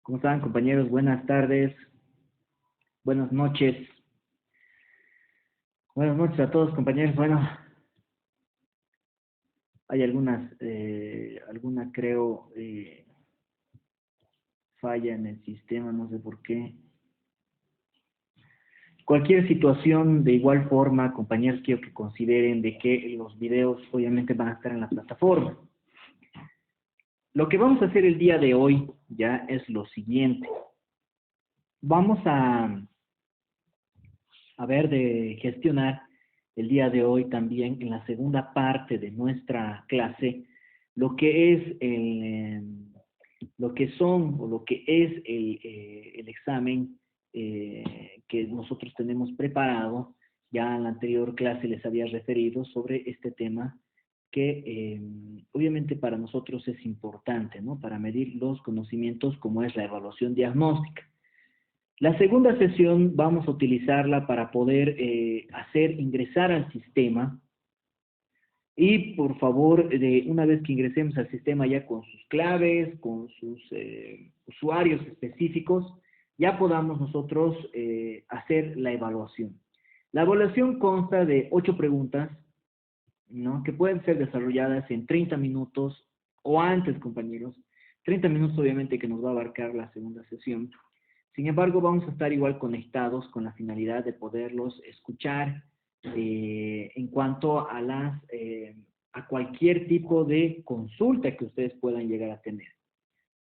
¿Cómo están, compañeros? Buenas tardes, buenas noches. Buenas noches a todos, compañeros. Bueno, hay alguna creo falla en el sistema, no sé por qué. Cualquier situación de igual forma, compañeros, quiero que consideren de que los videos obviamente van a estar en la plataforma. Lo que vamos a hacer el día de hoy ya es lo siguiente. Vamos a ver de gestionar el día de hoy también en la segunda parte de nuestra clase lo que es lo que son o lo que es el examen que nosotros tenemos preparado. Ya en la anterior clase les había referido sobre este tema que obviamente para nosotros es importante, ¿no? Para medir los conocimientos como es la evaluación diagnóstica. La segunda sesión vamos a utilizarla para poder hacer ingresar al sistema y por favor, una vez que ingresemos al sistema ya con sus claves, con sus usuarios específicos, ya podamos nosotros hacer la evaluación. La evaluación consta de 8 preguntas, ¿no? Que pueden ser desarrolladas en 30 minutos o antes, compañeros. 30 minutos obviamente que nos va a abarcar la segunda sesión. Sin embargo, vamos a estar igual conectados con la finalidad de poderlos escuchar en cuanto a a cualquier tipo de consulta que ustedes puedan llegar a tener,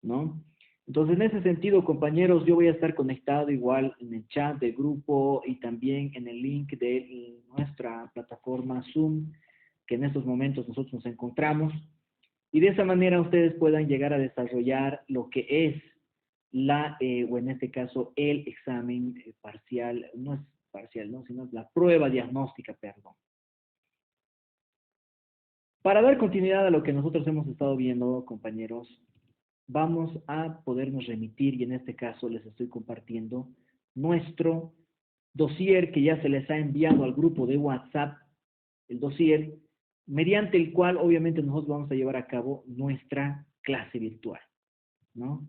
¿no? Entonces, en ese sentido, compañeros, yo voy a estar conectado igual en el chat de grupo y también en el link de nuestra plataforma Zoom, que en estos momentos nosotros nos encontramos, y de esa manera ustedes puedan llegar a desarrollar lo que es o en este caso, el examen parcial, no es parcial, ¿no? Sino es la prueba diagnóstica, perdón. Para dar continuidad a lo que nosotros hemos estado viendo, compañeros, vamos a podernos remitir, y en este caso les estoy compartiendo nuestro dossier que ya se les ha enviado al grupo de WhatsApp, el dossier, mediante el cual obviamente nosotros vamos a llevar a cabo nuestra clase virtual, ¿no?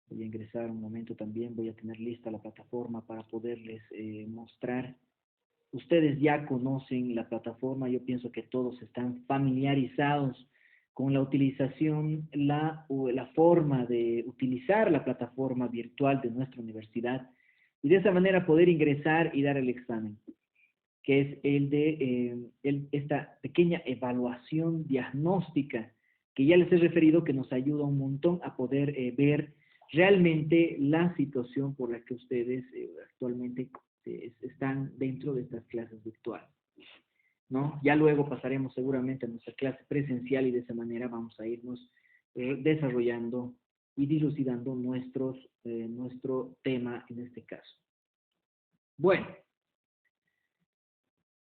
Voy a ingresar un momento también, voy a tener lista la plataforma para poderles mostrar ustedes ya conocen la plataforma, yo pienso que todos están familiarizados con la utilización, o la forma de utilizar la plataforma virtual de nuestra universidad y de esa manera poder ingresar y dar el examen, que es el de esta pequeña evaluación diagnóstica que ya les he referido, que nos ayuda un montón a poder ver realmente la situación por la que ustedes actualmente están dentro de estas clases virtuales, ¿no? Ya luego pasaremos seguramente a nuestra clase presencial y de esa manera vamos a irnos desarrollando y dilucidando nuestro tema en este caso. Bueno,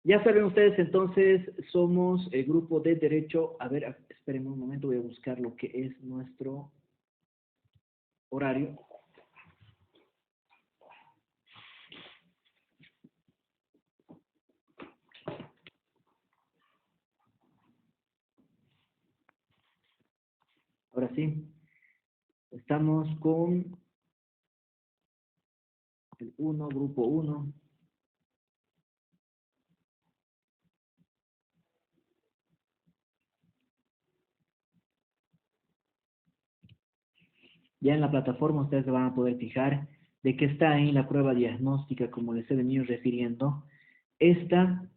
ya saben ustedes entonces, somos el grupo de Derecho. A ver, espérenme un momento, voy a buscar lo que es nuestro horario. Ahora sí, estamos con el 1, grupo 1. Ya en la plataforma ustedes se van a poder fijar de que está en la prueba diagnóstica, como les he venido refiriendo. Esta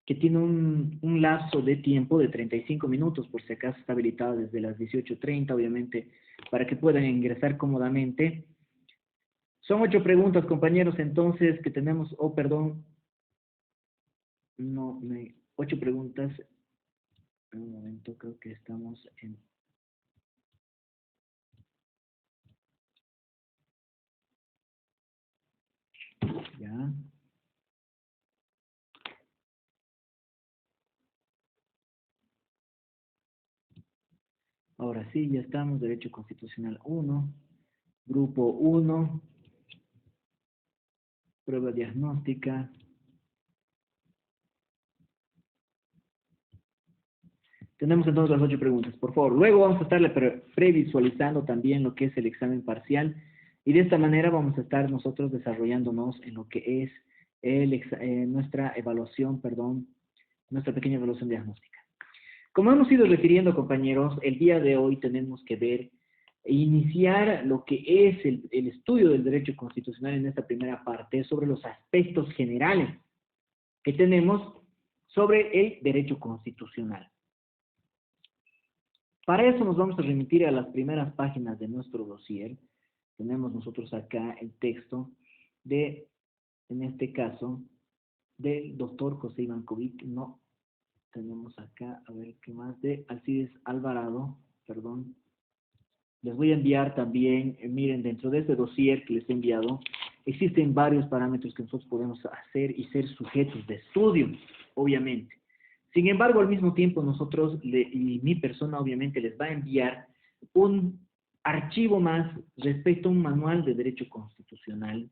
que tiene un lapso de tiempo de 35 minutos, por si acaso está habilitada desde las 18:30, obviamente, para que puedan ingresar cómodamente. Son 8 preguntas, compañeros, entonces, que tenemos, perdón, no, 8 preguntas. En un momento, creo que estamos en... Ya. Ahora sí, ya estamos, Derecho Constitucional 1, Grupo 1, Prueba Diagnóstica. Tenemos entonces las 8 preguntas, por favor. Luego vamos a estarle previsualizando también lo que es el examen parcial y de esta manera vamos a estar nosotros desarrollándonos en lo que es nuestra evaluación, perdón, nuestra pequeña evaluación diagnóstica. Como hemos ido refiriendo, compañeros, el día de hoy tenemos que ver e iniciar lo que es el estudio del derecho constitucional en esta primera parte sobre los aspectos generales que tenemos sobre el derecho constitucional. Para eso nos vamos a remitir a las primeras páginas de nuestro dossier. Tenemos nosotros acá el texto de, en este caso, del doctor José Ivankovic. No, tenemos acá, a ver qué más, de Alcides Alvarado, perdón. Les voy a enviar también, miren, dentro de este dossier que les he enviado, existen varios parámetros que nosotros podemos hacer y ser sujetos de estudio, obviamente. Sin embargo, al mismo tiempo nosotros, y mi persona obviamente les va a enviar un archivo más respecto a un manual de derecho constitucional,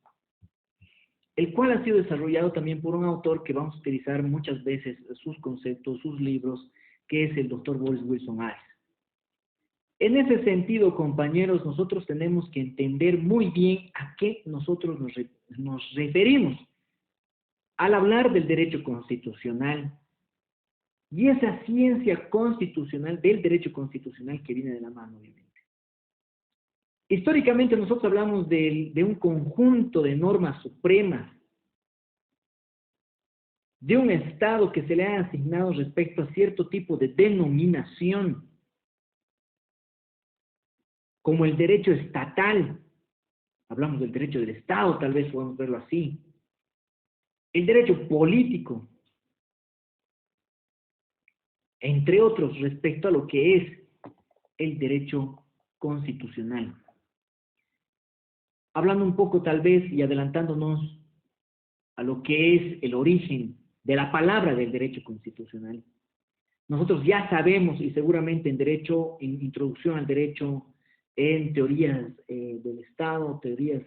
el cual ha sido desarrollado también por un autor que vamos a utilizar muchas veces sus conceptos, sus libros, que es el doctor Boris Wilson Ares. En ese sentido, compañeros, nosotros tenemos que entender muy bien a qué nosotros nos referimos al hablar del derecho constitucional y esa ciencia constitucional del derecho constitucional que viene de la mano, obviamente. Históricamente nosotros hablamos de un conjunto de normas supremas, de un Estado que se le ha asignado respecto a cierto tipo de denominación, como el derecho estatal. Hablamos del derecho del Estado, tal vez podemos verlo así. El derecho político, entre otros, respecto a lo que es el derecho constitucional. Hablando un poco tal vez y adelantándonos a lo que es el origen de la palabra del derecho constitucional. Nosotros ya sabemos, y seguramente en derecho, en introducción al derecho, en teorías del Estado, teorías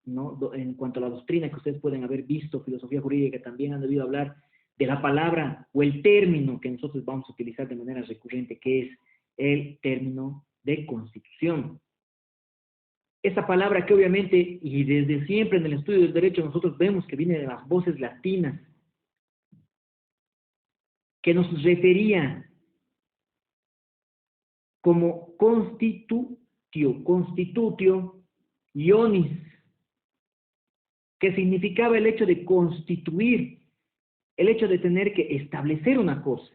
¿no? En cuanto a la doctrina que ustedes pueden haber visto, filosofía jurídica, también han debido hablar de la palabra o el término que nosotros vamos a utilizar de manera recurrente, que es el término de constitución. Esa palabra que obviamente, y desde siempre en el estudio del derecho nosotros vemos que viene de las voces latinas, que nos refería como constitutio, ionis, que significaba el hecho de constituir, el hecho de tener que establecer una cosa,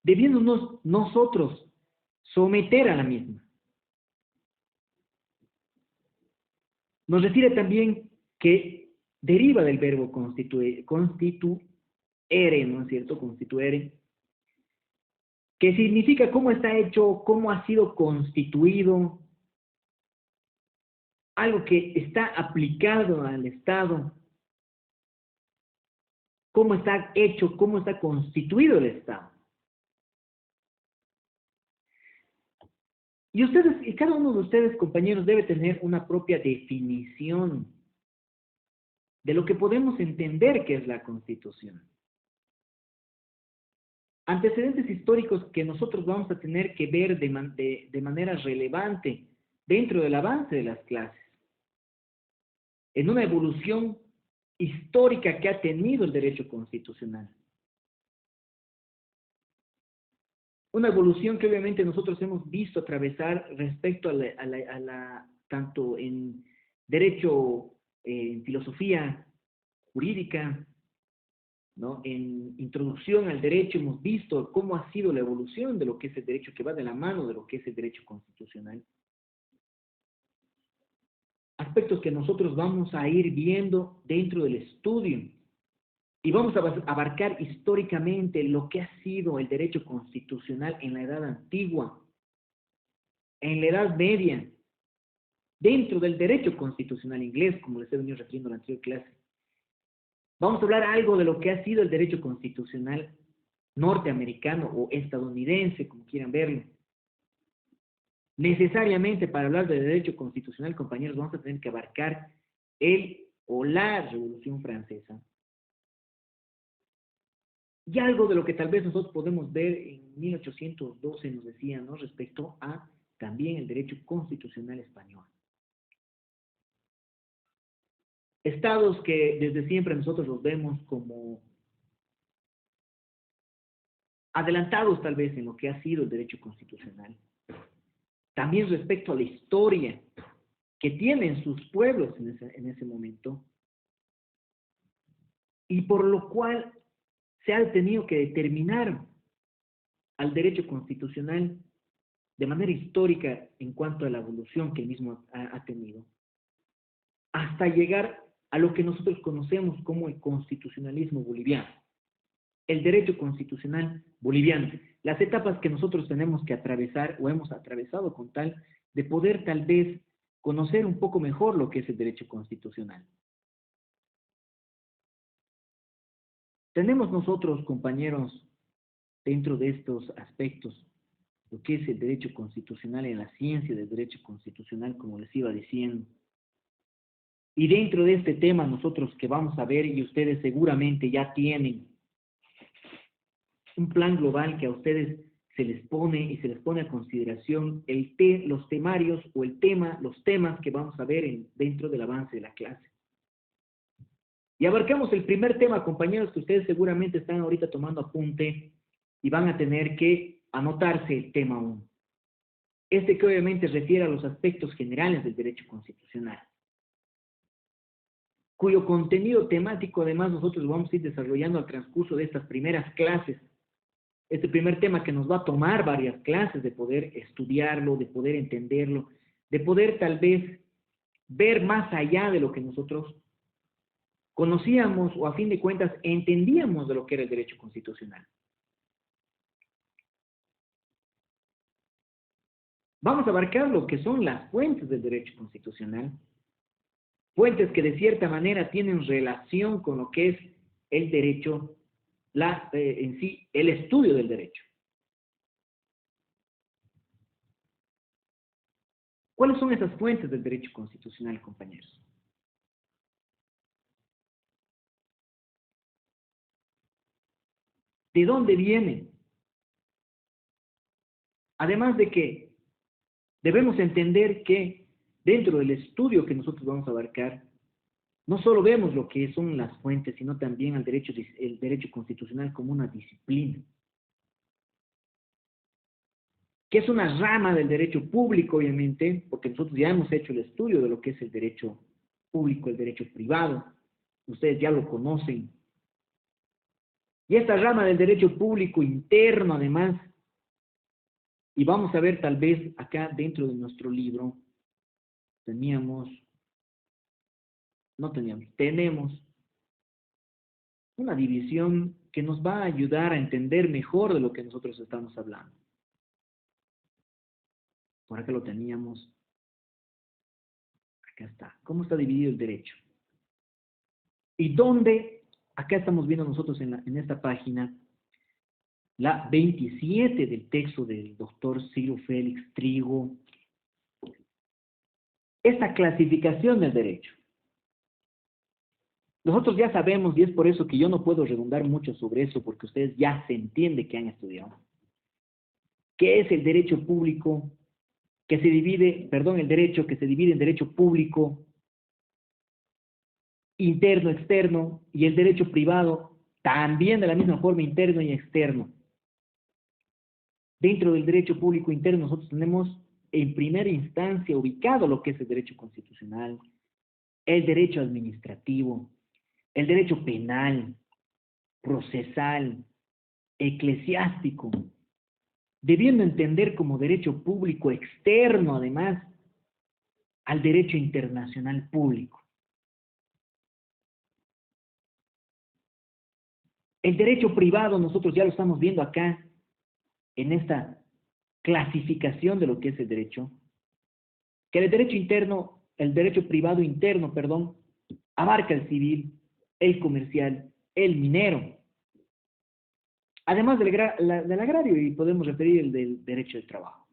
debiéndonos nosotros someter a la misma. Nos refiere también que deriva del verbo constituere, ¿no es cierto? Constituere, que significa cómo está hecho, cómo ha sido constituido, algo que está aplicado al Estado, cómo está hecho, cómo está constituido el Estado. Y ustedes, y cada uno de ustedes, compañeros, debe tener una propia definición de lo que podemos entender que es la Constitución. Antecedentes históricos que nosotros vamos a tener que ver de manera relevante dentro del avance de las clases, en una evolución histórica que ha tenido el derecho constitucional. Una evolución que obviamente nosotros hemos visto atravesar respecto tanto en derecho, en filosofía jurídica, ¿no? En introducción al derecho hemos visto cómo ha sido la evolución de lo que es el derecho, que va de la mano de lo que es el derecho constitucional. Aspectos que nosotros vamos a ir viendo dentro del estudio y vamos a abarcar históricamente lo que ha sido el derecho constitucional en la Edad Antigua, en la Edad Media, dentro del derecho constitucional inglés, como les he venido refiriendo en la anterior clase. Vamos a hablar algo de lo que ha sido el derecho constitucional norteamericano o estadounidense, como quieran verlo. Necesariamente para hablar de derecho constitucional, compañeros, vamos a tener que abarcar el o la Revolución Francesa. Y algo de lo que tal vez nosotros podemos ver en 1812 nos decía, ¿no? Respecto a también el derecho constitucional español. Estados que desde siempre nosotros los vemos como adelantados tal vez en lo que ha sido el derecho constitucional. También respecto a la historia que tienen sus pueblos en ese momento, y por lo cual se ha tenido que determinar al derecho constitucional de manera histórica en cuanto a la evolución que el mismo ha tenido, hasta llegar a lo que nosotros conocemos como el constitucionalismo boliviano, el derecho constitucional boliviano, las etapas que nosotros tenemos que atravesar o hemos atravesado con tal de poder tal vez conocer un poco mejor lo que es el derecho constitucional. Tenemos nosotros, compañeros, dentro de estos aspectos, lo que es el derecho constitucional en la ciencia del derecho constitucional, como les iba diciendo. Y dentro de este tema nosotros que vamos a ver, y ustedes seguramente ya tienen un plan global que a ustedes se les pone y se les pone a consideración los temarios o los temas que vamos a ver dentro del avance de la clase. Y abarcamos el primer tema, compañeros, que ustedes seguramente están ahorita tomando apunte y van a tener que anotarse el tema 1. Este que obviamente refiere a los aspectos generales del derecho constitucional, cuyo contenido temático además nosotros vamos a ir desarrollando al transcurso de estas primeras clases. Este primer tema que nos va a tomar varias clases de poder estudiarlo, de poder entenderlo, de poder tal vez ver más allá de lo que nosotros conocíamos o a fin de cuentas entendíamos de lo que era el derecho constitucional. Vamos a abarcar lo que son las fuentes del derecho constitucional, fuentes que de cierta manera tienen relación con lo que es el derecho, en sí, el estudio del derecho. ¿Cuáles son esas fuentes del derecho constitucional, compañeros? ¿De dónde vienen? Además de que debemos entender que dentro del estudio que nosotros vamos a abarcar, no solo vemos lo que son las fuentes, sino también el derecho constitucional como una disciplina, que es una rama del derecho público, obviamente, porque nosotros ya hemos hecho el estudio de lo que es el derecho público, el derecho privado, ustedes ya lo conocen. Y esta rama del derecho público interno, además, y vamos a ver tal vez acá dentro de nuestro libro, tenemos una división que nos va a ayudar a entender mejor de lo que nosotros estamos hablando. Por acá lo teníamos, acá está. ¿Cómo está dividido el derecho? ¿Y dónde? Acá estamos viendo nosotros en esta página, la 27 del texto del doctor Ciro Félix Trigo, esta clasificación del derecho. Nosotros ya sabemos, y es por eso que yo no puedo redundar mucho sobre eso, porque ustedes ya se entiende que han estudiado, qué es el derecho público, el derecho que se divide en derecho público, interno, externo, y el derecho privado, también de la misma forma, interno y externo. Dentro del derecho público interno nosotros tenemos en primera instancia ubicado lo que es el derecho constitucional, el derecho administrativo, el derecho penal, procesal, eclesiástico, debiendo entender como derecho público externo, además, al derecho internacional público. El derecho privado, nosotros ya lo estamos viendo acá, en esta clasificación de lo que es el derecho, que el derecho privado interno, perdón, abarca el civil, el comercial, el minero, además del agrario, y podemos referir el del derecho del trabajo.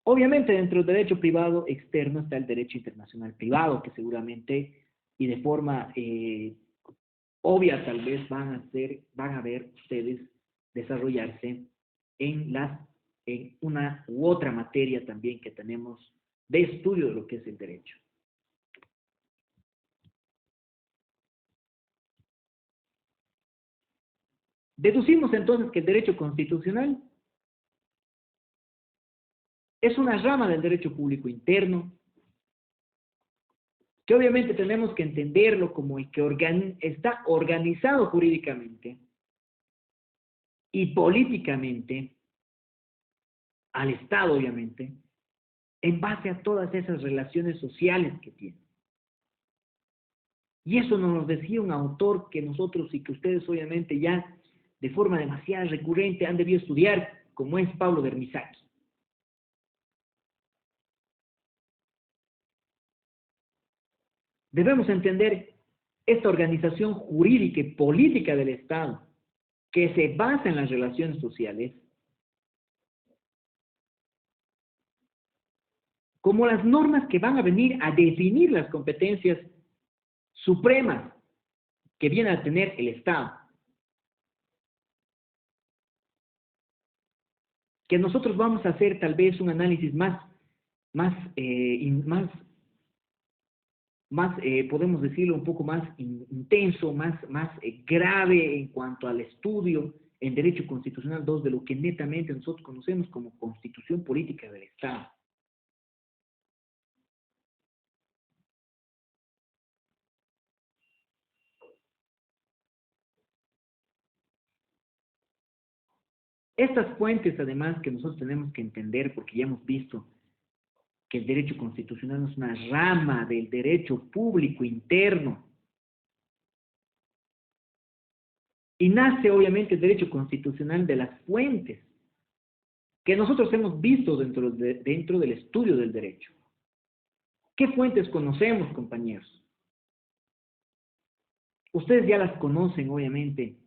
Obviamente, dentro del derecho privado externo está el derecho internacional privado, que seguramente y de forma obvia tal vez van a ver ustedes desarrollarse en una u otra materia también que tenemos de estudio de lo que es el derecho. Deducimos entonces que el derecho constitucional es una rama del derecho público interno, que obviamente tenemos que entenderlo como el que está organizado jurídicamente y políticamente al Estado, obviamente, en base a todas esas relaciones sociales que tiene. Y eso nos lo decía un autor que nosotros y que ustedes obviamente ya de forma demasiado recurrente han debido estudiar, como es Pablo Dermisaki. Debemos entender esta organización jurídica y política del Estado, que se basa en las relaciones sociales, como las normas que van a venir a definir las competencias supremas que viene a tener el Estado. Que nosotros vamos a hacer tal vez un análisis podemos decirlo, un poco más intenso, más grave en cuanto al estudio en Derecho Constitucional 2 de lo que netamente nosotros conocemos como Constitución Política del Estado. Estas fuentes, además, que nosotros tenemos que entender, porque ya hemos visto que el derecho constitucional no es una rama del derecho público interno. Y nace, obviamente, el derecho constitucional de las fuentes que nosotros hemos visto dentro del estudio del derecho. ¿Qué fuentes conocemos, compañeros? Ustedes ya las conocen, obviamente.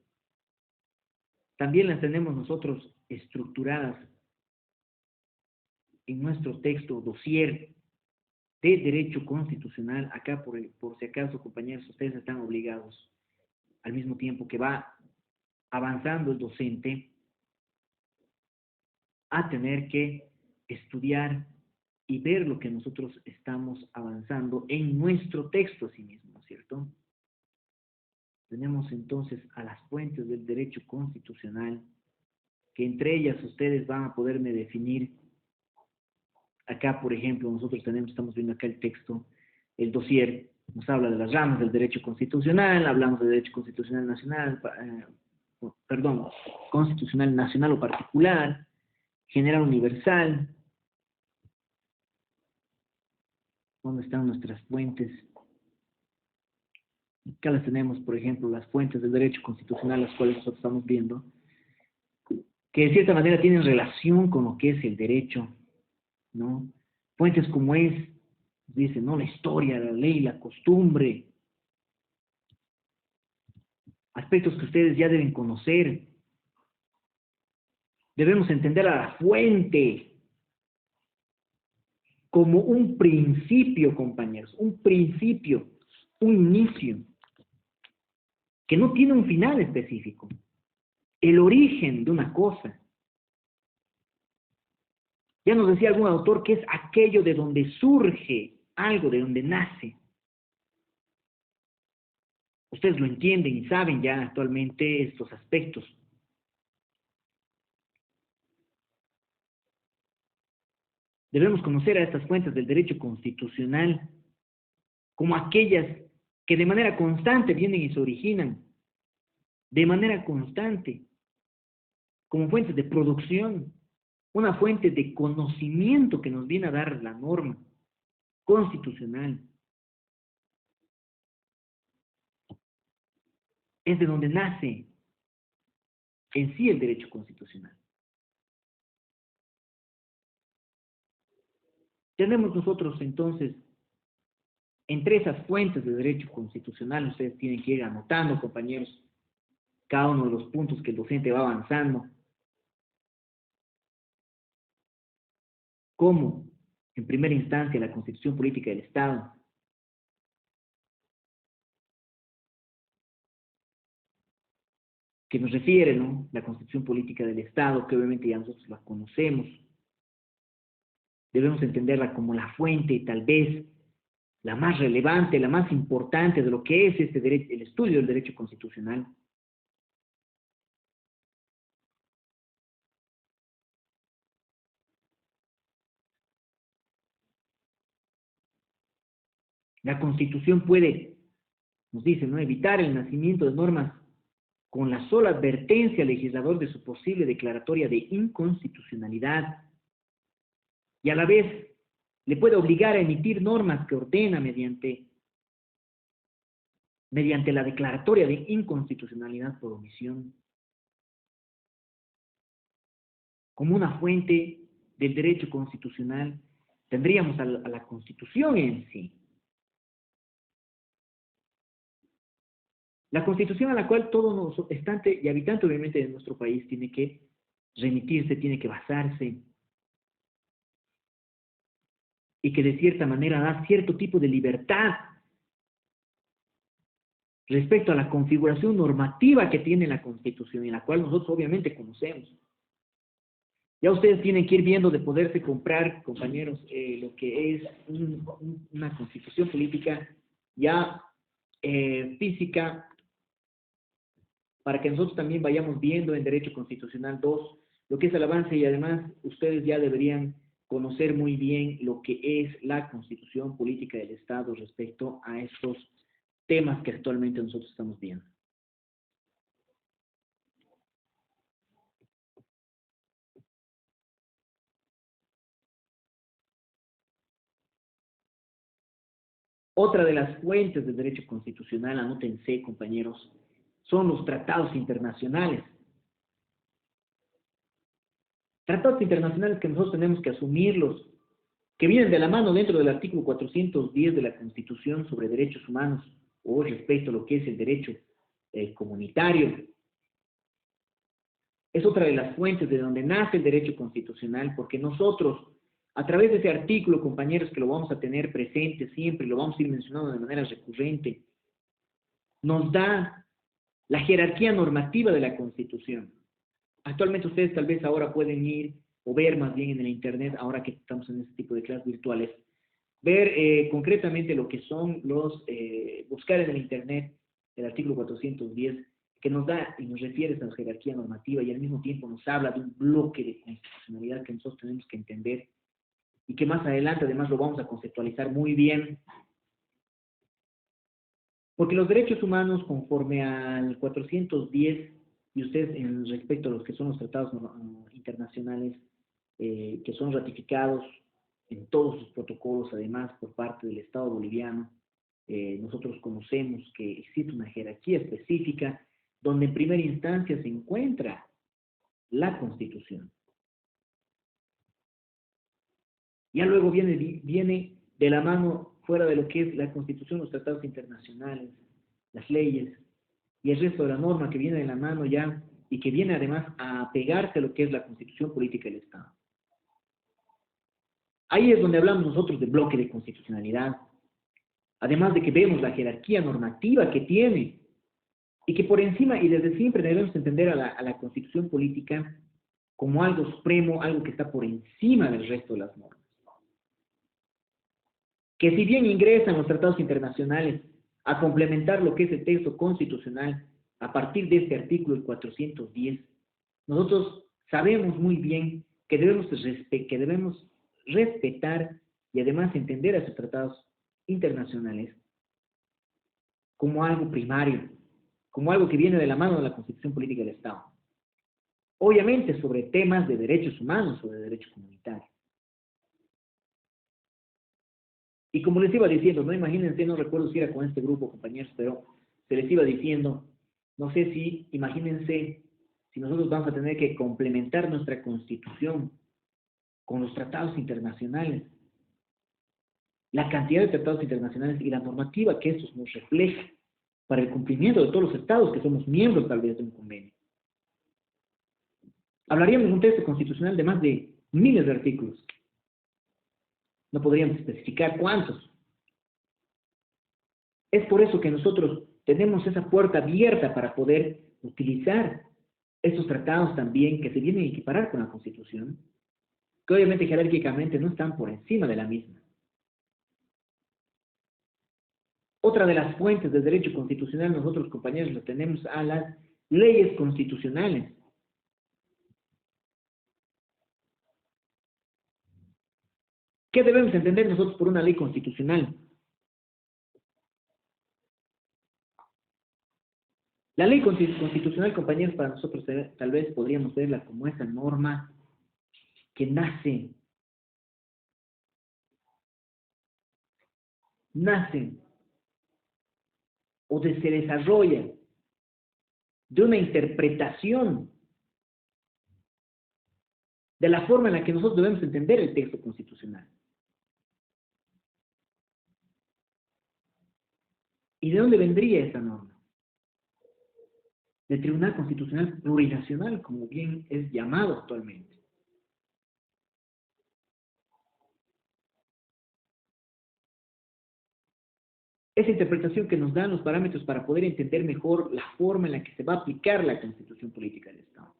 También las tenemos nosotros estructuradas en nuestro texto dossier de Derecho Constitucional. Acá, por si acaso, compañeros, ustedes están obligados, al mismo tiempo que va avanzando el docente, a tener que estudiar y ver lo que nosotros estamos avanzando en nuestro texto a sí mismo, ¿no es cierto? Tenemos entonces a las fuentes del derecho constitucional, que entre ellas ustedes van a poderme definir. Acá, por ejemplo, nosotros estamos viendo acá el texto, el dossier nos habla de las ramas del derecho constitucional, hablamos de derecho constitucional nacional, constitucional nacional o particular, general universal. ¿Dónde están nuestras fuentes? Acá las tenemos, por ejemplo, las fuentes del derecho constitucional, las cuales nosotros estamos viendo, que de cierta manera tienen relación con lo que es el derecho, ¿no? Fuentes como dice, ¿no? La historia, la ley, la costumbre, aspectos que ustedes ya deben conocer. Debemos entender a la fuente como un principio, compañeros, un principio, un inicio, que no tiene un final específico, el origen de una cosa. Ya nos decía algún autor que es aquello de donde surge algo, de donde nace. Ustedes lo entienden y saben ya actualmente estos aspectos. Debemos conocer a estas fuentes del derecho constitucional como aquellas que de manera constante vienen y se originan, de manera constante, como fuentes de producción, una fuente de conocimiento que nos viene a dar la norma constitucional. Es de donde nace en sí el derecho constitucional. Tenemos nosotros entonces, entre esas fuentes de derecho constitucional, ustedes tienen que ir anotando, compañeros, cada uno de los puntos que el docente va avanzando. Como, en primera instancia, la Constitución Política del Estado, que nos refiere, ¿no? La Constitución Política del Estado, que obviamente ya nosotros la conocemos. Debemos entenderla como la fuente, tal vez, la más relevante, la más importante de lo que es este derecho, el estudio del derecho constitucional. La Constitución puede, nos dice, ¿no?, evitar el nacimiento de normas con la sola advertencia al legislador de su posible declaratoria de inconstitucionalidad, y a la vez le puede obligar a emitir normas que ordena mediante la declaratoria de inconstitucionalidad por omisión, como una fuente del derecho constitucional. Tendríamos a la Constitución en sí. La Constitución a la cual todo estante y habitante, obviamente, de nuestro país tiene que remitirse, tiene que basarse, y que de cierta manera da cierto tipo de libertad respecto a la configuración normativa que tiene la Constitución, y la cual nosotros obviamente conocemos. Ya ustedes tienen que ir viendo de poderse comprar, compañeros, lo que es una Constitución política ya física, para que nosotros también vayamos viendo en Derecho Constitucional 2 lo que es el avance, y además ustedes ya deberían conocer muy bien lo que es la Constitución Política del Estado respecto a estos temas que actualmente nosotros estamos viendo. Otra de las fuentes del derecho constitucional, anótense, compañeros, son los tratados internacionales. Tratados internacionales que nosotros tenemos que asumirlos, que vienen de la mano dentro del artículo 410 de la Constitución sobre derechos humanos, o respecto a lo que es el derecho comunitario. Es otra de las fuentes de donde nace el derecho constitucional, porque nosotros, a través de ese artículo, compañeros, que lo vamos a tener presente siempre, lo vamos a ir mencionando de manera recurrente, nos da la jerarquía normativa de la Constitución. Actualmente ustedes tal vez ahora pueden ir o ver más bien en el Internet, ahora que estamos en este tipo de clases virtuales, ver concretamente lo que son buscar en el Internet el artículo 410, que nos da y nos refiere a esa jerarquía normativa y al mismo tiempo nos habla de un bloque de constitucionalidad que nosotros tenemos que entender y que más adelante además lo vamos a conceptualizar muy bien, porque los derechos humanos conforme al 410, y ustedes en respecto a los que son los tratados internacionales que son ratificados en todos sus protocolos, además por parte del Estado boliviano, nosotros conocemos que existe una jerarquía específica donde en primera instancia se encuentra la Constitución. Ya luego viene de la mano, fuera de lo que es la Constitución, los tratados internacionales, las leyes, y el resto de la norma que viene de la mano ya, y que viene además a pegarse a lo que es la Constitución política del Estado. Ahí es donde hablamos nosotros de bloque de constitucionalidad, además de que vemos la jerarquía normativa que tiene, y que por encima, y desde siempre debemos entender a la Constitución política como algo supremo, algo que está por encima del resto de las normas. Que si bien ingresan los tratados internacionales a complementar lo que es el texto constitucional, a partir de este artículo, el 410, nosotros sabemos muy bien que debemos respetar y además entender a esos tratados internacionales como algo primario, como algo que viene de la mano de la Constitución Política del Estado. Obviamente sobre temas de derechos humanos o de derecho comunitario. Y como les iba diciendo, no imagínense, no recuerdo si era con este grupo, compañeros, pero se les iba diciendo, no sé si, imagínense, si nosotros vamos a tener que complementar nuestra Constitución con los tratados internacionales, la cantidad de tratados internacionales y la normativa que estos nos refleja para el cumplimiento de todos los estados que somos miembros tal vez de un convenio. Hablaríamos de un texto constitucional de más de miles de artículos. No podríamos especificar cuántos. Es por eso que nosotros tenemos esa puerta abierta para poder utilizar estos tratados también que se vienen a equiparar con la Constitución, que obviamente jerárquicamente no están por encima de la misma. Otra de las fuentes del derecho constitucional, nosotros compañeros lo tenemos a las leyes constitucionales. ¿Qué debemos entender nosotros por una ley constitucional? La ley constitucional, compañeros, para nosotros tal vez podríamos verla como esa norma que nace o se desarrolla de una interpretación de la forma en la que nosotros debemos entender el texto constitucional. ¿Y de dónde vendría esa norma? Del Tribunal Constitucional Plurinacional, como bien es llamado actualmente. Esa interpretación que nos dan los parámetros para poder entender mejor la forma en la que se va a aplicar la Constitución Política del Estado.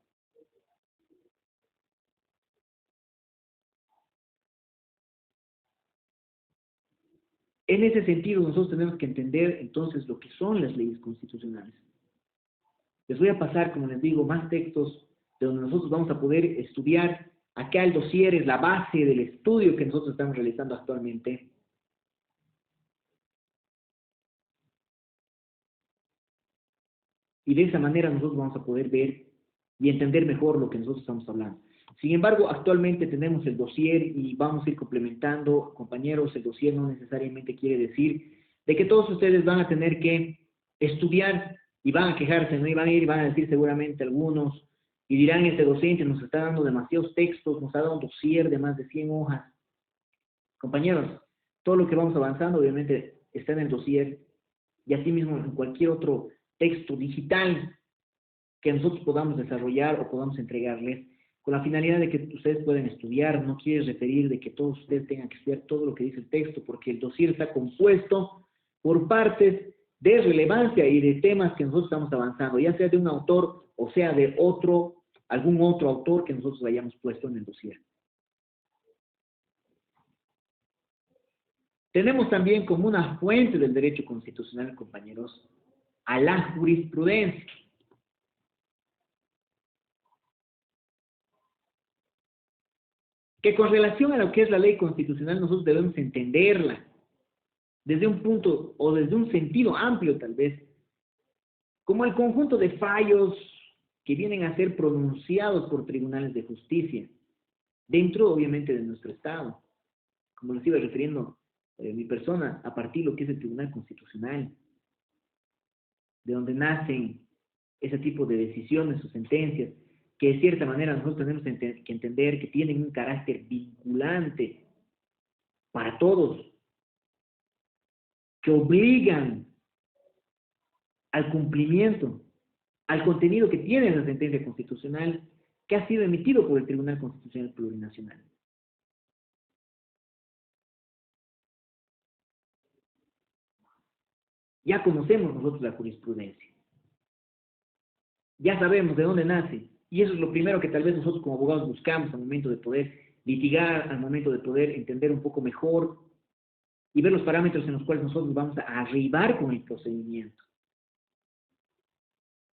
En ese sentido, nosotros tenemos que entender entonces lo que son las leyes constitucionales. Les voy a pasar, como les digo, más textos de donde nosotros vamos a poder estudiar. Acá el dossier es la base del estudio que nosotros estamos realizando actualmente. Y de esa manera nosotros vamos a poder ver y entender mejor lo que nosotros estamos hablando. Sin embargo, actualmente tenemos el dossier y vamos a ir complementando, compañeros. El dossier no necesariamente quiere decir de que todos ustedes van a tener que estudiar y van a quejarse, ¿no? Y van a ir y van a decir seguramente algunos, y dirán, este docente nos está dando demasiados textos, nos ha dado un dossier de más de 100 hojas. Compañeros, todo lo que vamos avanzando obviamente está en el dossier, y asimismo en cualquier otro texto digital que nosotros podamos desarrollar o podamos entregarles, con la finalidad de que ustedes puedan estudiar. No quiere referir de que todos ustedes tengan que estudiar todo lo que dice el texto, porque el dossier está compuesto por partes de relevancia y de temas que nosotros estamos avanzando, ya sea de un autor o sea de otro algún otro autor que nosotros hayamos puesto en el dossier. Tenemos también como una fuente del derecho constitucional, compañeros, a la jurisprudencia. Que con relación a lo que es la ley constitucional nosotros debemos entenderla desde un punto o desde un sentido amplio tal vez, como el conjunto de fallos que vienen a ser pronunciados por tribunales de justicia, dentro obviamente de nuestro Estado, como les iba refiriendo mi persona, a partir de lo que es el Tribunal Constitucional, de donde nacen ese tipo de decisiones o sentencias, que de cierta manera nosotros tenemos que entender que tienen un carácter vinculante para todos, que obligan al cumplimiento, al contenido que tiene la sentencia constitucional que ha sido emitido por el Tribunal Constitucional Plurinacional. Ya conocemos nosotros la jurisprudencia, ya sabemos de dónde nace, y eso es lo primero que tal vez nosotros como abogados buscamos al momento de poder litigar, al momento de poder entender un poco mejor y ver los parámetros en los cuales nosotros vamos a arribar con el procedimiento,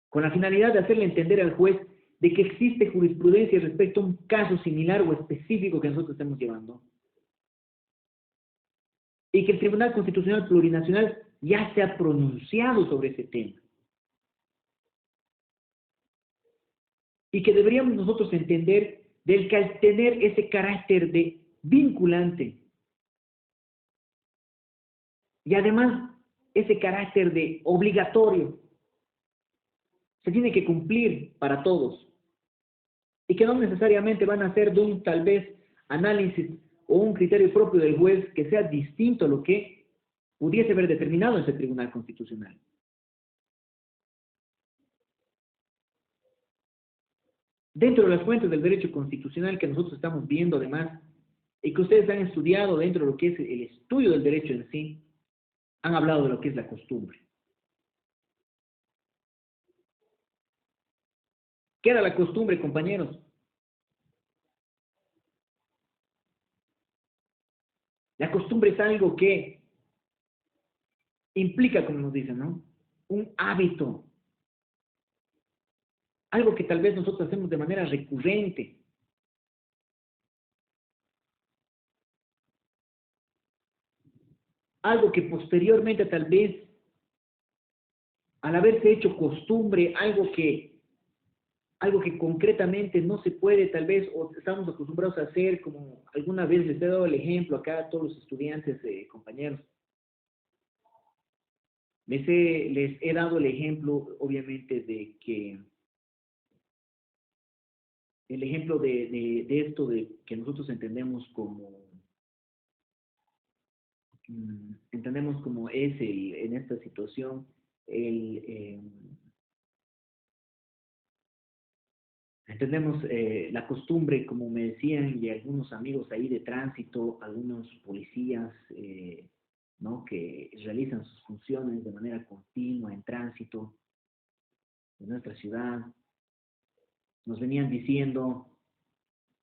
con la finalidad de hacerle entender al juez de que existe jurisprudencia respecto a un caso similar o específico que nosotros estamos llevando, y que el Tribunal Constitucional Plurinacional ya se ha pronunciado sobre ese tema, y que deberíamos nosotros entender del que al tener ese carácter de vinculante, y además ese carácter de obligatorio, se tiene que cumplir para todos, y que no necesariamente van a ser de un tal vez análisis o un criterio propio del juez que sea distinto a lo que pudiese haber determinado ese Tribunal Constitucional. Dentro de las fuentes del derecho constitucional que nosotros estamos viendo además, y que ustedes han estudiado dentro de lo que es el estudio del derecho en sí, han hablado de lo que es la costumbre. ¿Qué era la costumbre, compañeros? La costumbre es algo que implica, como nos dicen, ¿no? Un hábito. Algo que tal vez nosotros hacemos de manera recurrente. Algo que posteriormente tal vez, al haberse hecho costumbre, algo que concretamente no se puede tal vez, o estamos acostumbrados a hacer, como alguna vez les he dado el ejemplo acá a todos los estudiantes, compañeros. Les he dado el ejemplo, obviamente, de que, el ejemplo de esto de que nosotros entendemos como es en esta situación, entendemos la costumbre, como me decían, y algunos amigos ahí de tránsito, algunos policías, ¿no? Que realizan sus funciones de manera continua en tránsito en nuestra ciudad, nos venían diciendo,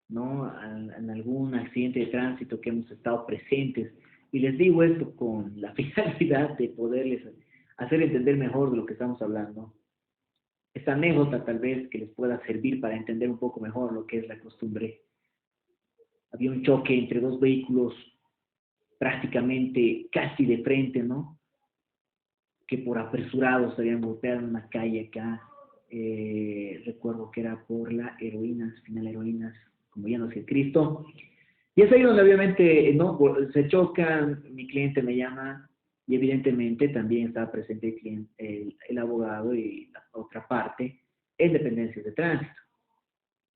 ¿no? En algún accidente de tránsito que hemos estado presentes, y les digo esto con la finalidad de poderles hacer entender mejor de lo que estamos hablando. Esta anécdota tal vez que les pueda servir para entender un poco mejor lo que es la costumbre. Había un choque entre dos vehículos prácticamente casi de frente, ¿no? Que por apresurados se habían golpeado en una calle acá. Recuerdo que era por la Heroínas, final Heroínas, como ya no sé, Cristo. Y es ahí donde obviamente, ¿no? Se chocan, mi cliente me llama y evidentemente también estaba presente el abogado y la otra parte en dependencias de tránsito.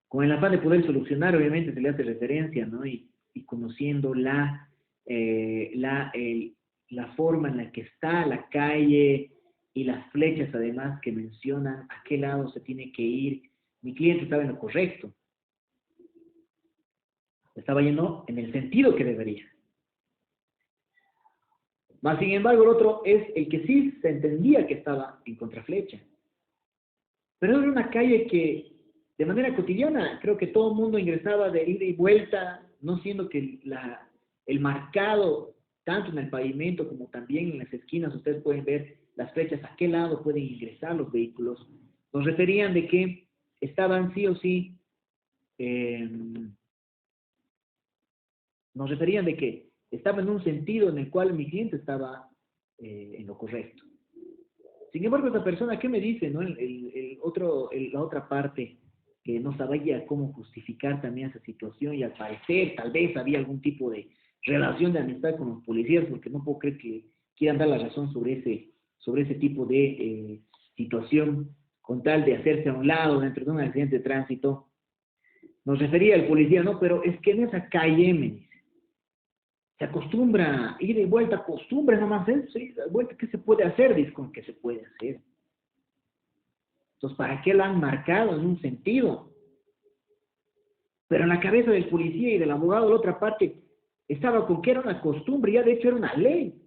Con el afán de poder solucionar, obviamente se le hace referencia, ¿no? Y conociendo la forma en la que está la calle y las flechas además que mencionan a qué lado se tiene que ir, mi cliente estaba en lo correcto. Estaba yendo en el sentido que debería. Más sin embargo, el otro es el que sí se entendía que estaba en contraflecha. Pero era una calle que de manera cotidiana. Creo que todo el mundo ingresaba de ida y vuelta, no siendo que el marcado, tanto en el pavimento como también en las esquinas, ustedes pueden ver las flechas a qué lado pueden ingresar los vehículos. Nos referían de que estaban sí o sí, nos referían de que estaba en un sentido en el cual mi cliente estaba en lo correcto. Sin embargo, esa persona, ¿qué me dice, no? La otra parte, que no sabía cómo justificar también esa situación y al parecer tal vez había algún tipo de relación de amistad con los policías, porque no puedo creer que quieran dar la razón sobre ese tipo de situación con tal de hacerse a un lado dentro de un accidente de tránsito. Nos refería el policía, no, pero es que en esa calle, me dice, se acostumbra, ir y vuelta, acostumbra nomás eso, ir y vuelta, ¿qué se puede hacer? Dice, ¿con qué se puede hacer? Entonces, ¿para qué lo han marcado en un sentido? Pero en la cabeza del policía y del abogado de la otra parte estaba con que era una costumbre, ya de hecho era una ley,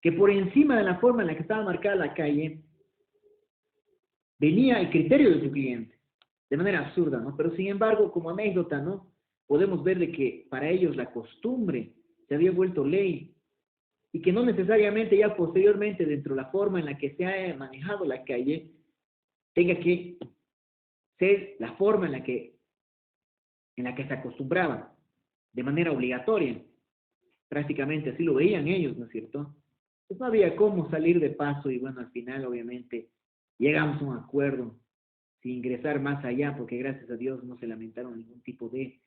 que por encima de la forma en la que estaba marcada la calle, venía el criterio de su cliente, de manera absurda, ¿no? Pero sin embargo, como anécdota, ¿no? Podemos ver de que para ellos la costumbre se había vuelto ley y que no necesariamente ya posteriormente dentro de la forma en la que se ha manejado la calle tenga que ser la forma en la que se acostumbraba de manera obligatoria. Prácticamente así lo veían ellos, ¿no es cierto? Pues no había cómo salir de paso y bueno, al final obviamente llegamos a un acuerdo sin ingresar más allá, porque gracias a Dios no se lamentaron ningún tipo de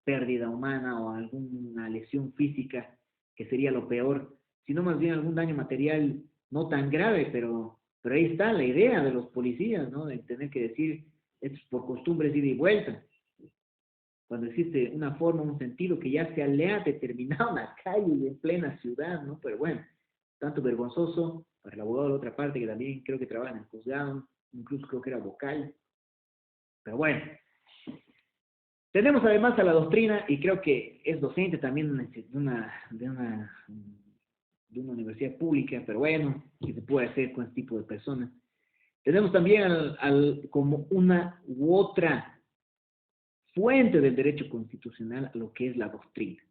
pérdida humana o alguna lesión física, que sería lo peor, sino más bien algún daño material no tan grave, pero ahí está la idea de los policías, ¿no? De tener que decir, esto es por costumbres ida y vuelta. Cuando existe una forma, un sentido que ya se le ha determinado en la calle y en plena ciudad, ¿no? Pero bueno, tanto vergonzoso para el abogado de la otra parte, que también creo que trabaja en el juzgado, incluso creo que era vocal. Pero bueno, tenemos además a la doctrina, y creo que es docente también de una universidad pública, pero bueno, ¿qué se puede hacer con este tipo de personas? Tenemos también como una u otra fuente del derecho constitucional a lo que es la doctrina.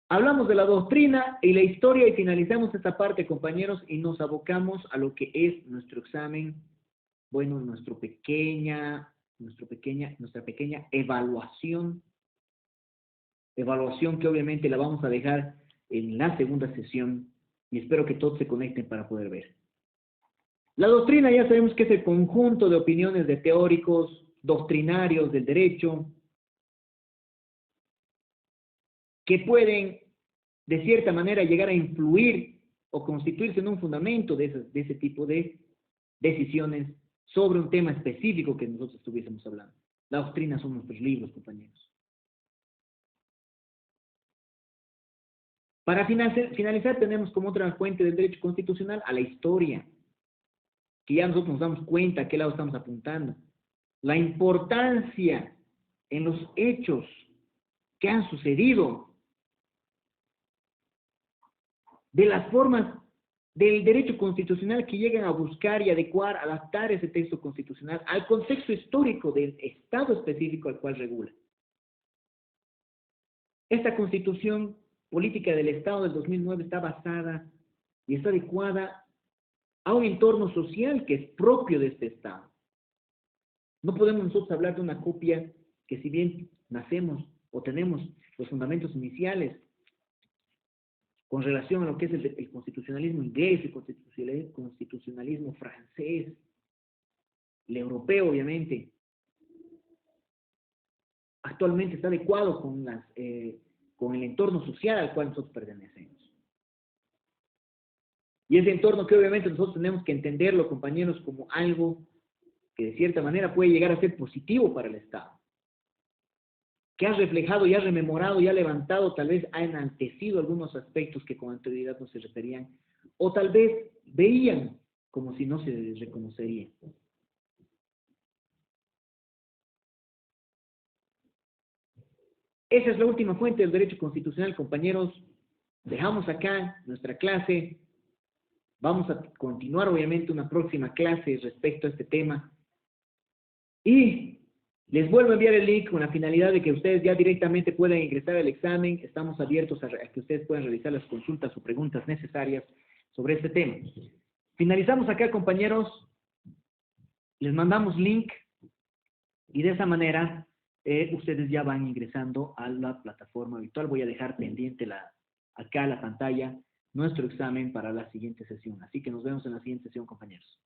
Hablamos de la doctrina y la historia y finalizamos esta parte, compañeros, y nos abocamos a lo que es nuestro examen, bueno, nuestra pequeña evaluación que obviamente la vamos a dejar en la segunda sesión y espero que todos se conecten para poder ver. La doctrina ya sabemos que es el conjunto de opiniones de teóricos, doctrinarios del derecho, que pueden de cierta manera llegar a influir o constituirse en un fundamento de ese tipo de decisiones sobre un tema específico que nosotros estuviésemos hablando. La doctrina son nuestros libros, compañeros. Para finalizar, tenemos como otra fuente del derecho constitucional a la historia, que ya nosotros nos damos cuenta a qué lado estamos apuntando. La importancia en los hechos que han sucedido, de las formas del derecho constitucional que llegan a buscar y adecuar, adaptar ese texto constitucional al contexto histórico del Estado específico al cual regula. Esta Constitución Política del Estado del 2009 está basada y está adecuada a un entorno social que es propio de este Estado. No podemos nosotros hablar de una copia que, si bien nacemos o tenemos los fundamentos iniciales con relación a lo que es el constitucionalismo inglés, el constitucionalismo francés, el europeo, obviamente, actualmente está adecuado con el entorno social al cual nosotros pertenecemos. Y ese entorno que obviamente nosotros tenemos que entenderlo, compañeros, como algo que de cierta manera puede llegar a ser positivo para el Estado, que ha reflejado y ha rememorado y ha levantado, tal vez ha enaltecido algunos aspectos que con anterioridad no se referían, o tal vez veían como si no se les reconocería. Esa es la última fuente del derecho constitucional, compañeros. Dejamos acá nuestra clase Vamos a continuar, obviamente, una próxima clase respecto a este tema. Y les vuelvo a enviar el link con la finalidad de que ustedes ya directamente puedan ingresar al examen. Estamos abiertos a que ustedes puedan realizar las consultas o preguntas necesarias sobre este tema. Finalizamos acá, compañeros. Les mandamos link y de esa manera ustedes ya van ingresando a la plataforma virtual. Voy a dejar pendiente acá la pantalla nuestro examen para la siguiente sesión. Así que nos vemos en la siguiente sesión, compañeros.